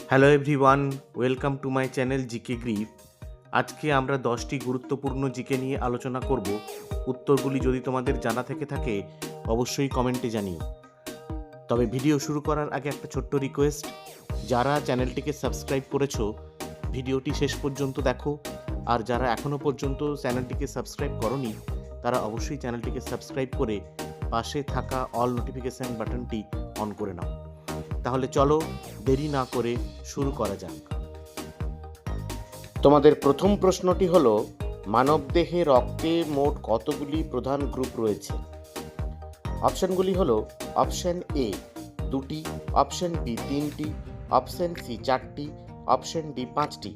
Hello everyone, welcome to my channel GK grip. আজকে আমরা 10টি গুরুত্বপূর্ণ জিকে নিয়ে আলোচনা করব। উত্তরগুলি যদি তোমাদের জানা থেকে থাকে অবশ্যই কমেন্টে জানিও। তবে ভিডিও শুরু করার আগে একটা ছোট্ট রিকোয়েস্ট, যারা চ্যানেলটিকে সাবস্ক্রাইব করেছো ভিডিওটি শেষ পর্যন্ত দেখো, আর যারা এখনও পর্যন্ত চ্যানেলটিকে সাবস্ক্রাইব করনি তারা অবশ্যই চ্যানেলটিকে সাবস্ক্রাইব করে পাশে থাকা অল নোটিফিকেশান বাটনটি অন করে নাও। তাহলে চলো দেরি না করে শুরু করা যাক। তোমাদের প্রথম প্রশ্নটি হলো, মানবদেহে রক্তে মোট কতগুলি প্রধান গ্রুপ রয়েছে? অপশনগুলি হলো অপশন এ 2টি, অপশন বি 3টি, অপশন সি 4টি, অপশন ডি 5টি।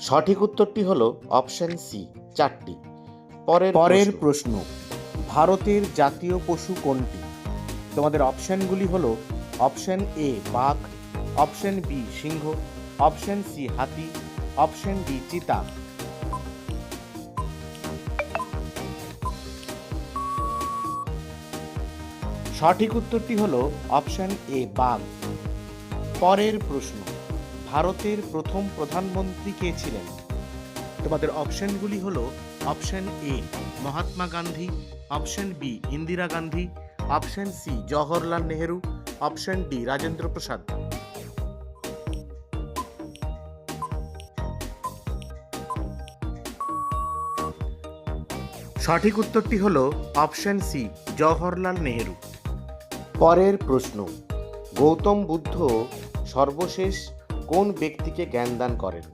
সঠিক উত্তরটি হলো অপশন সি 4টি। পরের প্রশ্ন, ভারতের জাতীয় পশু কোনটি? তোমাদের অপশনগুলি হলো অপশন এ বাঘ, অপশন বি সিংহ, অপশন সি হাতি, অপশন ডি চিতা। সঠিক উত্তরটি হলো অপশন এ বাঘ। পরের প্রশ্ন, ভারতের প্রথম প্রধানমন্ত্রী কে ছিলেন? তোমাদের অপশনগুলি হলো option A Mahatma Gandhi, option B Indira Gandhi, option C Jawaharlal Nehru, option D Rajendra Prasad. সঠিক উত্তরটি হলো অপশন সি জওহরলাল নেহেরু। পরের প্রশ্ন, গৌতম বুদ্ধ সর্বশেষ কোন ব্যক্তিকে জ্ঞানদান করেন?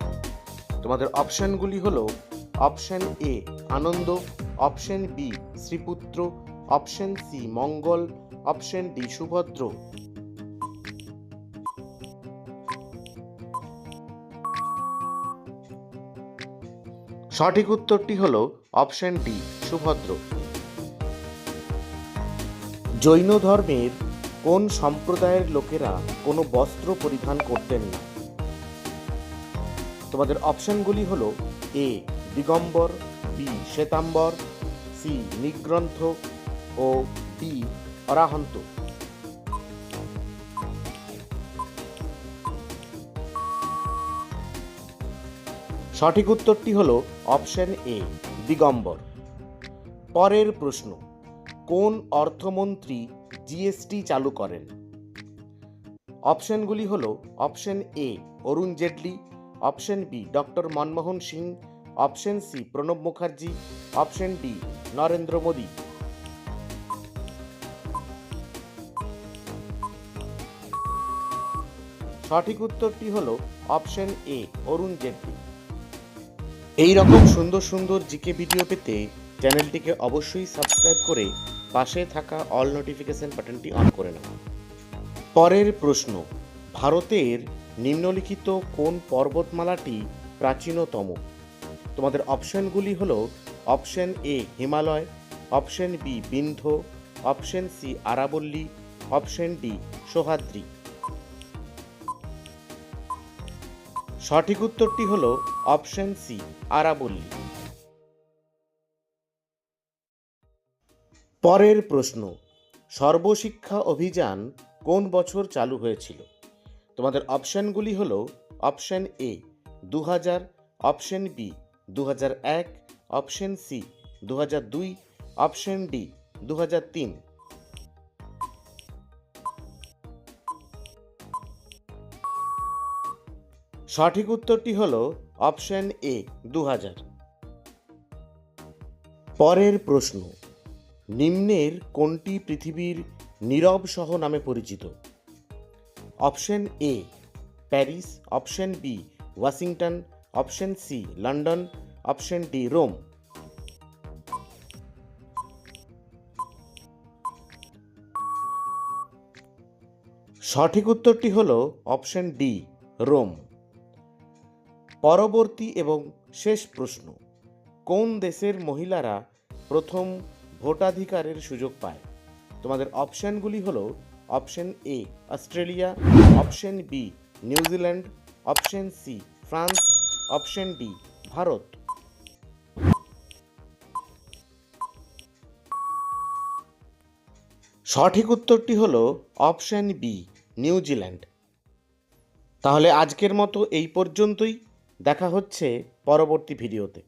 তোমাদের অপশনগুলি হলো option A Ananda, option B Shriputra, option C Mangal, option D Subhadra. সঠিক উত্তরটি হলো অপশন ডি সুভদ্র। জৈন ধর্মের কোন সম্প্রদায়ের লোকেরা কোনো বস্ত্র পরিধান করতেন না? তোমাদের অপশনগুলি হলো এ দিগম্বর, বি শ্বেতাম্বর, সি নিগ্রন্থ ও ডি অরাহন্ত। সঠিক উত্তরটি হলো অপশন এ দিগম্বর। পরের প্রশ্ন, কোন অর্থমন্ত্রী জিএসটি চালু করেন? অপশনগুলি হলো option A Arun Jaitley, option B doctor Manmohan Singh, option C Pranab Mukherjee, option D Narendra Modi. সঠিক উত্তরটি হলো অপশন এ অরুণ জেটলি। এই রকম সুন্দর সুন্দর জিকে ভিডিও পেতে চ্যানেলটিকে অবশ্যই সাবস্ক্রাইব করে পাশে থাকা অল নোটিফিকেশন বাটনটি অন করে নাও। পরের প্রশ্ন, ভারতের নিম্নলিখিত কোন পর্বতমালাটি প্রাচীনতম? তোমাদের অপশনগুলি হলো option A Himalaya, option B Vindhya, option C আরাবল্লী, অপশন ডি সহ্যাদ্রি। সঠিক উত্তরটি হলো অপশন সি আরাবল্লী। পরের প্রশ্ন, সর্বশিক্ষা অভিযান কোন বছর চালু হয়েছিল? তোমাদের অপশনগুলি হলো option A 2000, option B 2001, option C 2002, option D 2003। সঠিক উত্তরটি হলো অপশন এ 2000। পরের প্রশ্ন, নিম্নের কোনটি পৃথিবীর নীরব শহর নামে পরিচিত? Option A Paris, option B Washington, option C London, option D Rome. সঠিক উত্তরটি হলো অপশন ডি রোম। পরবর্তী এবং শেষ প্রশ্ন, কোন দেশের মহিলারা প্রথম ভোটাধিকারের সুযোগ পায়? তোমাদের অপশনগুলি হলো option A Australia, option B New Zealand, option C France, option D Bharat. সঠিক উত্তরটি হলো অপশান বি, নিউজিল্যান্ড। তাহলে আজকের মতো এই পর্যন্তই। দেখা হচ্ছে পরবর্তী ভিডিওতে।